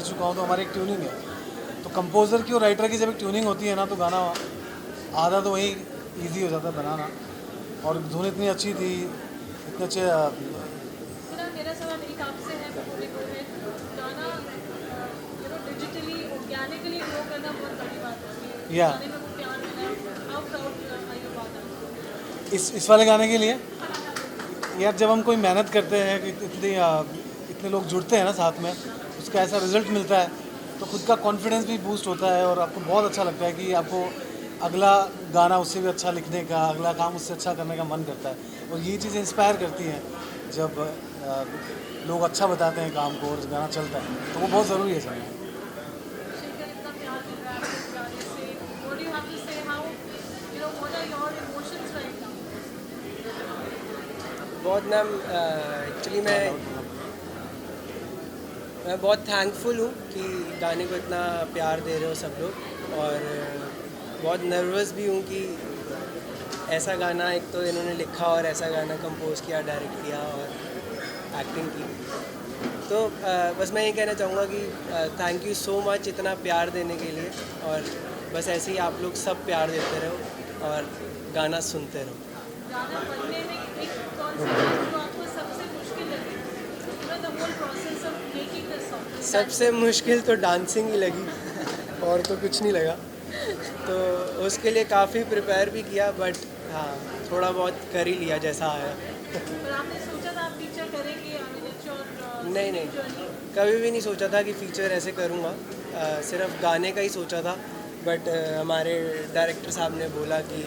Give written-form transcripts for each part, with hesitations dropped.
चुका हूँ, तो हमारी एक ट्यूनिंग है। तो कंपोज़र की और राइटर की जब एक ट्यूनिंग होती है ना, तो गाना आधा तो वही इजी हो जाता है बनाना। और धुन इतनी अच्छी थी, इतने अच्छे मेरा सवाल एक आपसे है पूरी को है गाना डिजिटली ऑर्गेनिकली ग्रो करना बहुत बड़ी बात है या गाने में वो प्यार मिला how proud are you about that इस वाले गाने के लिए यार, जब हम कोई मेहनत करते हैं कि इतने लोग जुड़ते हैं ना साथ में, उसका ऐसा रिजल्ट मिलता है, तो खुद का कॉन्फिडेंस भी बूस्ट होता है और आपको बहुत अच्छा लगता है कि आपको अगला गाना उससे भी अच्छा लिखने का, अगला काम उससे अच्छा करने का मन करता है। और ये चीज़ें इंस्पायर करती हैं जब लोग अच्छा बताते हैं काम को और गाना चलता है, तो वो बहुत ज़रूरी है सर। शिखर इतना प्यार मिल रहा है आपको गाने से what do you have to say how what are your emotions right now बहुत मैम एक्चुअली मैं बहुत थैंकफुल हूँ कि गाने को इतना प्यार दे रहे हो सब लोग। और बहुत नर्वस भी हूँ कि ऐसा गाना एक तो इन्होंने लिखा और ऐसा गाना कंपोज किया, डायरेक्ट किया और एक्टिंग की। तो बस मैं ये कहना चाहूँगा कि थैंक यू सो मच इतना प्यार देने के लिए। और बस ऐसे ही आप लोग सब प्यार देते रहो और गाना सुनते रहो। गाना बनने में एक कौन सी चीज़ जो आपको सबसे मुश्किल लगी the whole process of making this song सबसे मुश्किल तो डांसिंग ही लगी और तो कुछ नहीं लगा। तो उसके लिए काफ़ी प्रिपेयर भी किया, बट हाँ थोड़ा बहुत कर ही लिया जैसा आया। पर आपने सोचा था आप फीचर करेंगे और नहीं नहीं, कभी भी नहीं सोचा था कि फीचर ऐसे करूँगा। सिर्फ गाने का ही सोचा था, बट हमारे डायरेक्टर साहब ने बोला कि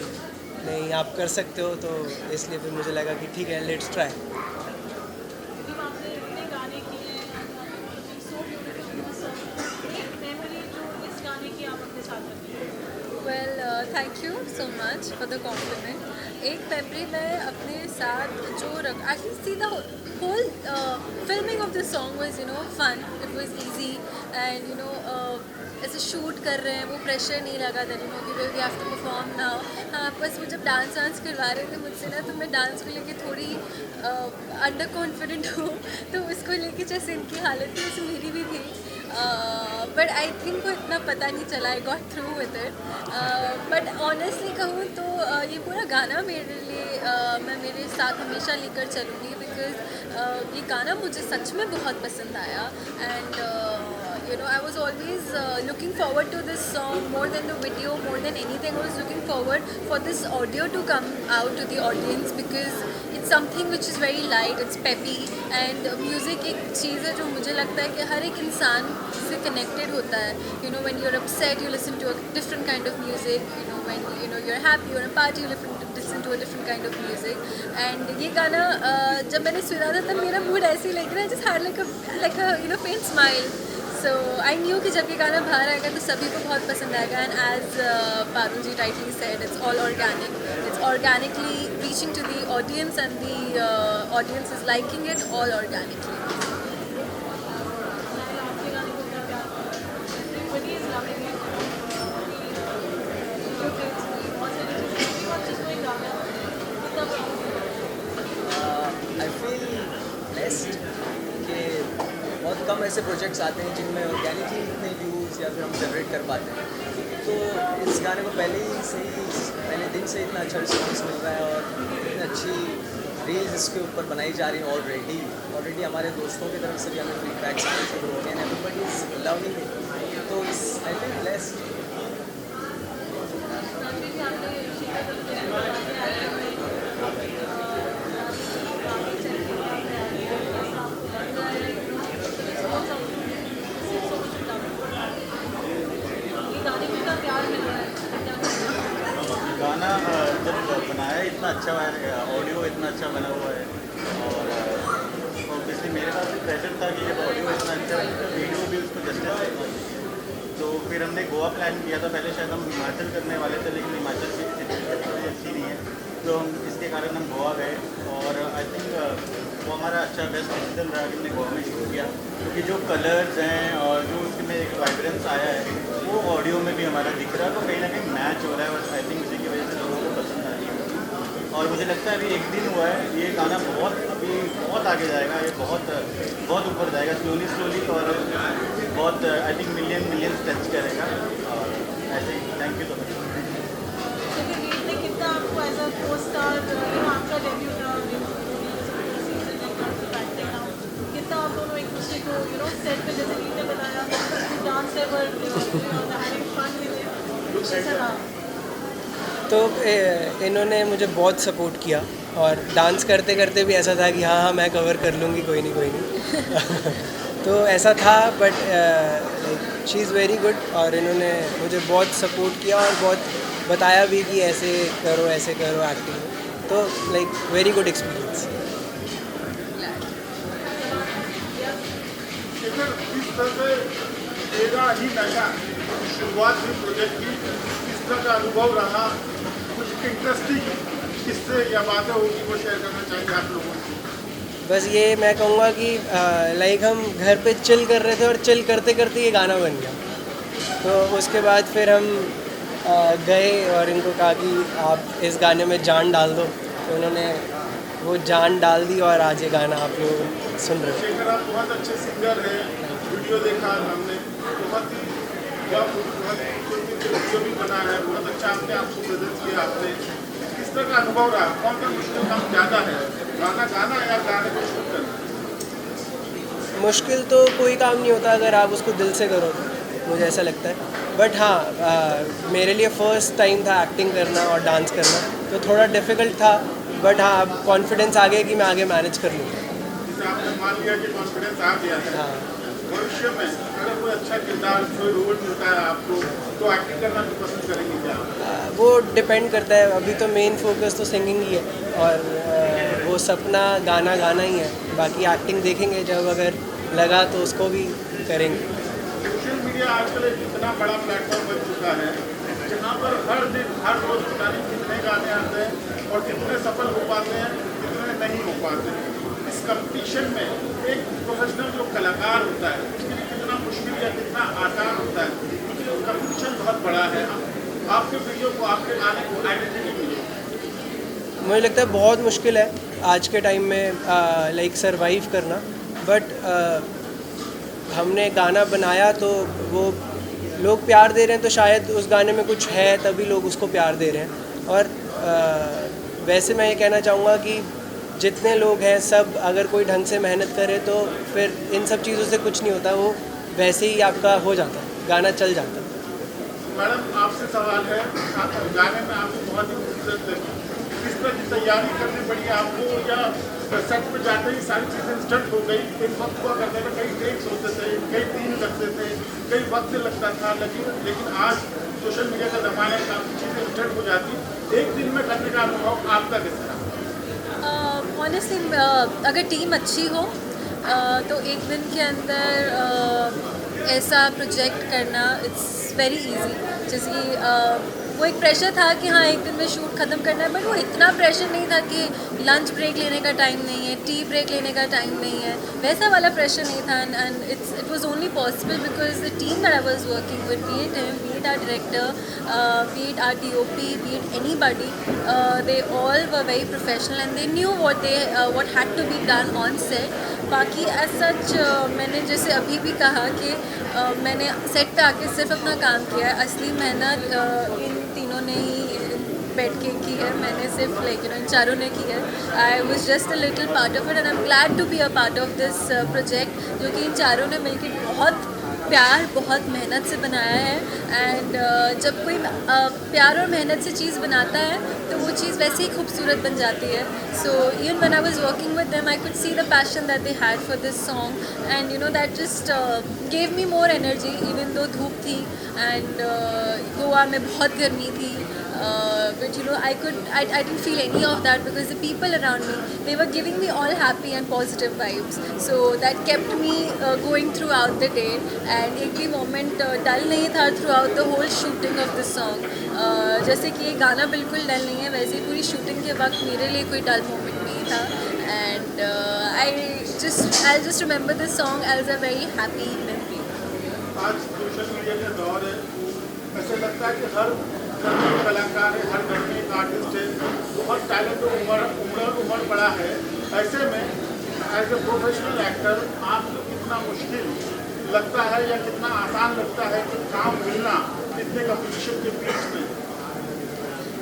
नहीं आप कर सकते हो, तो इसलिए फिर मुझे लगा कि ठीक है लेट्स ट्राई। जब आपने इतने गाने किए हैं सो ब्यूटीफुल एक मेमोरी जो इस गाने की आप अपने साथ रखिए well thank you so much for the compliment. एक मेमोरी मैं अपने साथ जो रख actually see the whole filming of this song was fun, it was easy and ऐसे शूट कर रहे हैं, वो प्रेशर नहीं लगा था कि we have to perform now. हाँ बस वो जब डांस करवा रहे थे मुझसे ना, तो मैं डांस को लेके थोड़ी अंडर कॉन्फिडेंट हूँ, तो उसको लेके जैसे इनकी हालत थी वैसे मेरी भी थी। बट आई थिंक वो इतना पता नहीं चला, I got through with it. But honestly कहूँ तो ये पूरा गाना मेरे लिए मैं मेरे साथ हमेशा लेकर चलूँगी, बिकॉज ये गाना मुझे सच में बहुत पसंद आया। And I was always looking forward to this song more than the video, more than anything. I was looking forward for this audio to come out to the audience because it's something which is very light, it's peppy, and music एक चीज़ है जो मुझे लगता है कि हर एक इंसान से connected होता है. When you're upset, you listen to a different kind of music. When you're happy, you're in a party, you listen to a different kind of music. And ये गाना जब मैंने सुना था तब मेरा mood ऐसे ही लग रहा है, just had like a faint smile. So I knew कि जब ये गाना बाहर आएगा तो सभी को बहुत पसंद आएगा. And as Badal ji rightly said, it's all organic. It's organically reaching to the audience, and the audience is liking it all organically. आपके गाने को क्या प्यार everybody is loving it बहुत सारी चीज़ें बहुत चीज़ कोई गाना कितना आई फील ब्लेस्ड कि बहुत कम ऐसे प्रोजेक्ट्स आते हैं जिनमें ऑर्गेनिकली इतने व्यूज़ या फिर हम जनरेट कर पाते हैं। तो इस गाने को पहले दिन से इतना अच्छा रिस्पॉन्स मिल रहा है और इतनी अच्छी रील्स इसके ऊपर बनाई जा रही हैं ऑलरेडी हमारे दोस्तों की तरफ से भी हमें फीडबैक्स आने शुरू हो गए हैं। एवरीबडी इज़ लविंग इट, तो आई फील ब्लेस्ड। गाना जब बनाया इतना अच्छा है, ऑडियो इतना अच्छा बना हुआ है, और ऑब्वियसली मेरे पास भी प्रेशर था कि जब ऑडियो इतना अच्छा है तो वीडियो भी उसको जस्टिस करना चाहिए। तो फिर हमने गोवा प्लान किया था, पहले शायद हम हिमाचल करने वाले थे, लेकिन हिमाचल की सिचुएशन अच्छी नहीं है, तो हम इसके कारण हम गोवा गए। और आई थिंक वो हमारा अच्छा बेस्ट डिसीजन रहा कि हमने गोवा में शूट किया, क्योंकि जो कलर्स हैं और जो उसमें एक वाइब्रेंस आया है वो ऑडियो में भी हमारा दिख रहा है, तो कहीं ना कहीं मैच हो रहा है। और आई थिंक उसी की वजह से लोगों को पसंद आ रही है। और मुझे लगता है अभी एक दिन हुआ है, ये गाना बहुत आगे जाएगा, ये बहुत ऊपर जाएगा स्लोली। और बहुत आई थिंक मिलियंस टच करेगा और ऐसे ही थैंक यू तो मच। क्योंकि रीत ने कितना आपको एज अ को स्टार आपका डेब्यू था कितना आप दोनों एक दूसरे को सेट पे जैसे रीत ने बताया dance level having fun with कुछ ऐसा रहा। तो इन्होंने मुझे बहुत सपोर्ट किया और डांस करते करते भी ऐसा था कि हाँ हाँ मैं कवर कर लूँगी, कोई नहीं तो ऐसा था, but she is very good और इन्होंने मुझे बहुत सपोर्ट किया और बहुत बताया भी कि ऐसे करो एक्टिंग में, तो लाइक वेरी गुड एक्सपीरियंस। इस तरह से तेरा ही नशा शुरुआत हुई प्रोजेक्ट की, इस तरह का अनुभव रहा, कुछ इंटरेस्टिंग किससे या बातें होगी वो शेयर करना चाहेंगे आप लोगों से? बस ये मैं कहूँगा कि लाइक हम घर पे चिल कर रहे थे और चिल करते करते ये गाना बन गया, तो उसके बाद फिर हम गए और इनको कहा कि आप इस गाने में जान डाल दो, तो उन्होंने वो जान डाल दी और आज ये गाना आप लोग सुन रहे हो। शेखर आप बहुत अच्छे सिंगर हैं, वीडियो देखा हमने, बहुत ही वीडियो भी बना है, बहुत अच्छा आपने आपको प्रेजेंट किया आपने, किस तरह का अनुभव रहा, कौन सा मुश्किल काम ज़्यादा है, गाना गाना या गाने को शूट करना? मुश्किल तो कोई काम नहीं होता अगर आप उसको दिल से करो, मुझे ऐसा लगता है, बट हाँ मेरे लिए फ़र्स्ट टाइम था एक्टिंग करना और डांस करना, तो थोड़ा डिफ़िकल्ट था, बट हाँ अब कॉन्फिडेंस आ गया कि मैं आगे मैनेज कर लूँगा। जैसे आपने मान लिया कि कॉन्फिडेंस आ गया है, हाँ भविष्य में अगर कोई अच्छा किरदार कोई रोल मिलता है आपको तो एक्टिंग करना भी पसंद करेंगे क्या? वो डिपेंड करता है, अभी तो मेन फोकस तो सिंगिंग ही है और वो सपना गाना गाना ही है, बाकी एक्टिंग देखेंगे जब अगर लगा तो उसको भी करेंगे। सोशल मीडिया आजकल एक इतना बड़ा प्लेटफॉर्म बन चुका है जहाँ पर हर दिन हर रोज पता नहीं कितने गाने आते हैं और कितने सफल हो पाते हैं कितने नहीं हो पाते हैं। इस कंपटीशन में एक प्रोफेशनल जो कलाकार होता है उसके लिए कितना मुश्किल या कितना आसान होता है, क्योंकि कंपटीशन बहुत बड़ा है। आपके वीडियो को आपके गाने को आइडेंटिटी मिले, मुझे लगता है बहुत मुश्किल है आज के टाइम में लाइक सरवाइव करना, बट हमने गाना बनाया तो वो लोग प्यार दे रहे हैं, तो शायद उस गाने में कुछ है तभी लोग उसको प्यार दे रहे हैं। और वैसे मैं ये कहना चाहूँगा कि जितने लोग हैं सब अगर कोई ढंग से मेहनत करे तो फिर इन सब चीज़ों से कुछ नहीं होता, वो वैसे ही आपका हो जाता है, गाना चल जाता है। मैडम आपसे सवाल है, आप गाने में आपको बहुत ही खूबसूरत लगी, किस तरह की तैयारी करनी पड़ी आपको या सेट पे जाते ही सारी चीज़ें इंस्टेंट हो गई? एक वक्त हुआ करते थे, कई टेक्स होते थे, कई दिन लगते थे, कई वक्त लगता था, लेकिन आज सोशल मीडिया का ज़माना है, काफ़ी चीज़ें इंस्टेंट हो जाती, एक दिन में करने का अनुभव आपका किस तरह? ऑनेस्टली अगर टीम अच्छी हो तो एक दिन के अंदर ऐसा प्रोजेक्ट करना इट्स वेरी इजी। जैसे कि वो एक प्रेशर था कि हाँ एक दिन में शूट ख़त्म करना है, बट वो इतना प्रेशर नहीं था कि लंच ब्रेक लेने का टाइम नहीं है, टी ब्रेक लेने का टाइम नहीं है, वैसा वाला प्रेशर नहीं था। And it was only possible because the team that I was working with, be it him, be it our director, be it our DOP, be it anybody, they all were very professional and they knew what had to be done on set. बाकी as such मैंने जैसे अभी भी कहा कि मैंने set पे आके सिर्फ अपना काम किया है, असली मेहनत इन तीनों ने ही बैठ के की है, मैंने सिर्फ लाइक इन चारों ने की है। I was just a little part of it and I am glad to be a part of this project, जो कि इन चारों ने मिलकर बहुत प्यार बहुत मेहनत से बनाया है। एंड जब कोई प्यार और मेहनत से चीज़ बनाता है तो वो चीज़ वैसे ही खूबसूरत बन जाती है। So even when I was working with them I could see the passion that they had for this song and you know that just gave me more energy even though धूप थी एंड गोवा में बहुत गर्मी थी। But you know, I didn't feel any of that because the people around me, they were giving me all happy and positive vibes. So that kept me going throughout the day. And एक भी moment dull नहीं था throughout the whole shooting of this song. जैसे कि ये गाना बिल्कुल डल नहीं है, वैसे ही पूरी शूटिंग के वक्त मेरे लिए कोई डल मोमेंट नहीं था। And I'll just remember this song as a very happy memory. आज सोशल मीडिया का दौर है, ऐसे लगता है कि हर घर में कलाकार है, हर घर में एक आर्टिस्ट है, बहुत टैलेंट उम्र बड़ा है। ऐसे में एज ए प्रोफेशनल एक्टर आपको कितना मुश्किल लगता है या कितना आसान लगता है कि काम मिलना इतने कंपटीशन के बीच में?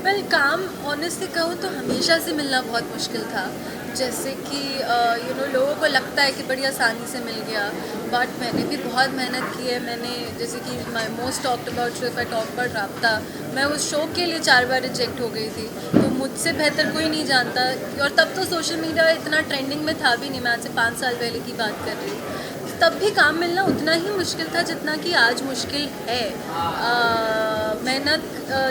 वेल काम ऑनेस्टली कहूँ तो हमेशा से मिलना बहुत मुश्किल था। जैसे कि लोगों को लगता है कि बड़ी आसानी से मिल गया, बट मैंने भी बहुत मेहनत की है। मैंने जैसे कि my most talked about show, if I talk about राब्ता, मैं उस शो के लिए 4 बार रिजेक्ट हो गई थी। तो मुझसे बेहतर कोई नहीं जानता, और तब तो सोशल मीडिया इतना ट्रेंडिंग में था भी नहीं। मैं आज से 5 साल पहले की बात कर रही हूँ। तब भी काम मिलना उतना ही मुश्किल था जितना कि आज मुश्किल है। मेहनत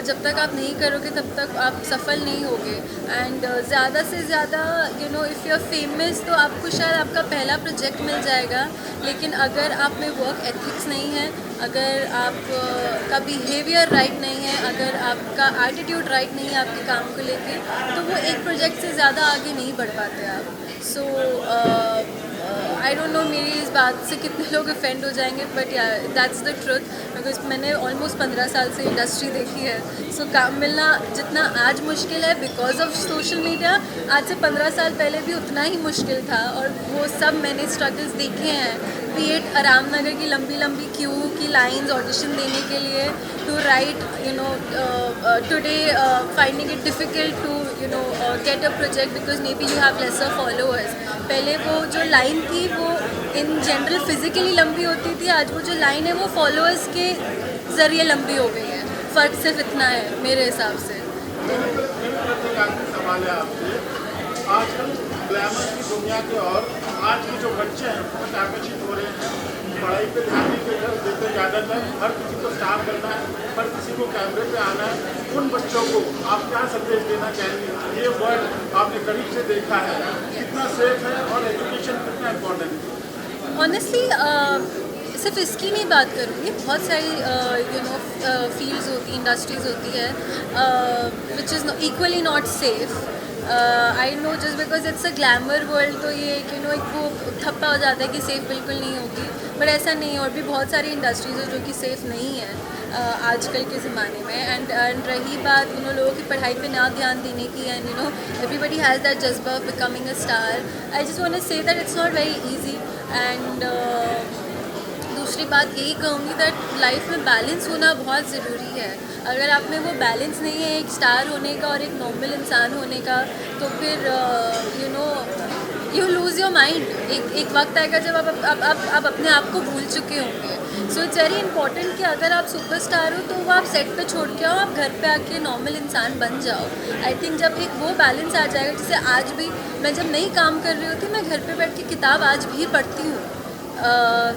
जब तक आप नहीं करोगे तब तक आप सफल नहीं होगे। एंड ज़्यादा से ज़्यादा इफ़ यू आर फेमस तो आपको शायद आपका पहला प्रोजेक्ट मिल जाएगा, लेकिन अगर आप में वर्क एथिक्स नहीं है, अगर आपका बिहेवियर राइट नहीं है, अगर आपका एटीट्यूड राइट नहीं है आपके काम को लेके, तो वो एक प्रोजेक्ट से ज़्यादा आगे नहीं बढ़ पाते आप। सो आई डोंट नो मेरी इस बात से कितने लोग ऑफेंड हो जाएंगे, बट या दैट्स द ट्रुथ, बिकॉज मैंने ऑलमोस्ट 15 साल से इंडस्ट्री देखी है। सो काम मिलना जितना आज मुश्किल है बिकॉज ऑफ सोशल मीडिया, आज से 15 साल पहले भी उतना ही मुश्किल था। और वो सब मैंने स्ट्रगल्स देखे हैं, बी इट आराम नगर की लंबी लंबी क्यू की लाइंस ऑडिशन देने के लिए, to right today finding it difficult to get a project because maybe you have lesser followers. पहले वो जो लाइन थी वो इन जनरल फिज़िकली लंबी होती थी, आज वो जो लाइन है वो फॉलोअर्स के ज़रिए लंबी हो गई है। फ़र्क सिर्फ इतना है मेरे हिसाब से। एक आखिरी सवाल है आपसे, आजकल ग्लैमर की दुनिया के और आज के जो बच्चे हैं बहुत आकर्षित हो रहे हैं, पढ़ाई पे ध्यान नहीं देते ज़्यादातर, हर किसी को स्टार बनना है, हर किसी को कैमरे पे आना है। उन बच्चों को आप क्या संदेश देना चाहेंगे? ये वर्ल्ड आपने करीब से देखा है, कितना सेफ है और एजुकेशन कितना इम्पोर्टेंट है? ऑनेस्टली सिर्फ इसकी नहीं बात करूँगी, बहुत सारी फील्ड्स होती, इंडस्ट्रीज़ होती है which is equally not safe. I know just because it's a glamour world, तो ये एक वो थप्पा हो जाता है कि सेफ़ बिल्कुल नहीं होगी, बट ऐसा नहीं है। और भी बहुत सारी इंडस्ट्रीज़ है जो कि सेफ़ नहीं है आजकल के ज़माने में। एंड रही बात लोगों की पढ़ाई पे ना ध्यान देने की, एंड एवरीबडी हैज़ दैट जज्बा of becoming a star. I just want to say that it's not very easy. And दूसरी बात यही कहूँगी दैट लाइफ में बैलेंस होना बहुत ज़रूरी है। अगर आप में वो बैलेंस नहीं है एक स्टार होने का और एक नॉर्मल इंसान होने का, तो फिर यू लूज़ योर माइंड। एक वक्त आएगा जब आप अपने आप को भूल चुके होंगे। सो इट्स वेरी इंपॉर्टेंट कि अगर आप सुपरस्टार हो तो वो आप सेट पे छोड़ के आओ, आप घर पे आके नॉर्मल इंसान बन जाओ। आई थिंक जब एक वो बैलेंस आ जाएगा, जैसे आज भी मैं जब नहीं काम कर रही होती, मैं घर पे बैठ के किताब आज भी पढ़ती हूँ।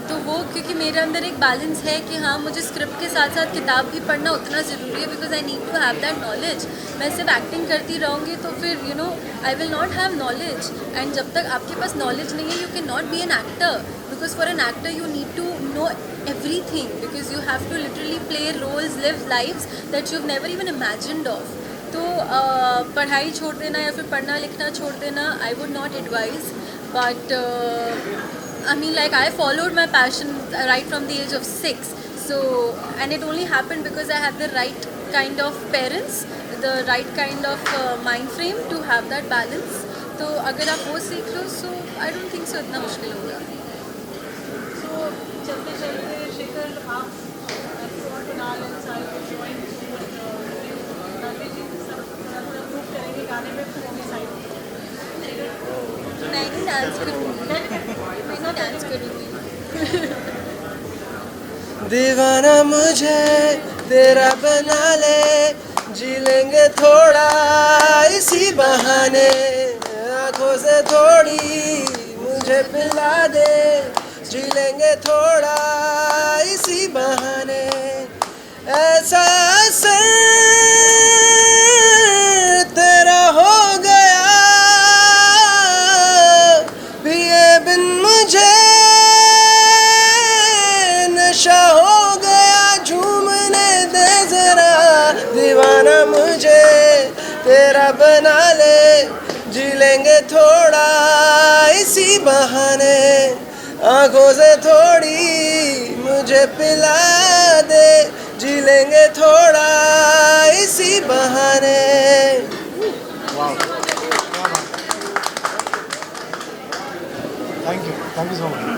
तो वो क्योंकि मेरे अंदर एक बैलेंस है कि हाँ मुझे स्क्रिप्ट के साथ साथ किताब भी पढ़ना उतना ज़रूरी है, because I need to have that knowledge. मैं सिर्फ एक्टिंग करती रहूँगी तो फिर I will not have knowledge. And जब तक आपके पास नॉलेज नहीं है, you can not be an actor, because for an actor you need to know everything, because you have to literally play roles, live lives that you've never even imagined of. तो पढ़ाई छोड़ देना या फिर पढ़ना लिखना छोड़ देना, I would not advise, but I mean, like, I followed my passion right from the age of 6, so, and it only happened because I had the right kind of parents, the right kind of mind frame to have that balance. तो अगर आप वो सीख लो, so I don't think so इतना मुश्किल होगा। So चलते चलते शिखर, आप कुणाल एंड साहिल को ज्वाइन रणवीर जी थोड़ा प्रूव करेंगे गाने में पूरी साइड। मैं नहीं डांस करूँगी, मैं नहीं डांस करूँगी। दीवाना मुझे तेरा बना ले, जी लेंगे थोड़ा इसी बहाने, आँखों से थोड़ी मुझे पिला दे, जी लेंगे थोड़ा इसी बहाने। ऐसा असर तेरा हो गया, पिए बिन मुझे नशा हो गया, झूमने दे जरा दीवाना मुझे तेरा बना ले, जी लेंगे थोड़ा इसी बहाने, आँखों से थोड़ी मुझे पिला दे, जी लेंगे थोड़ा इसी बहाने। Thank you so much.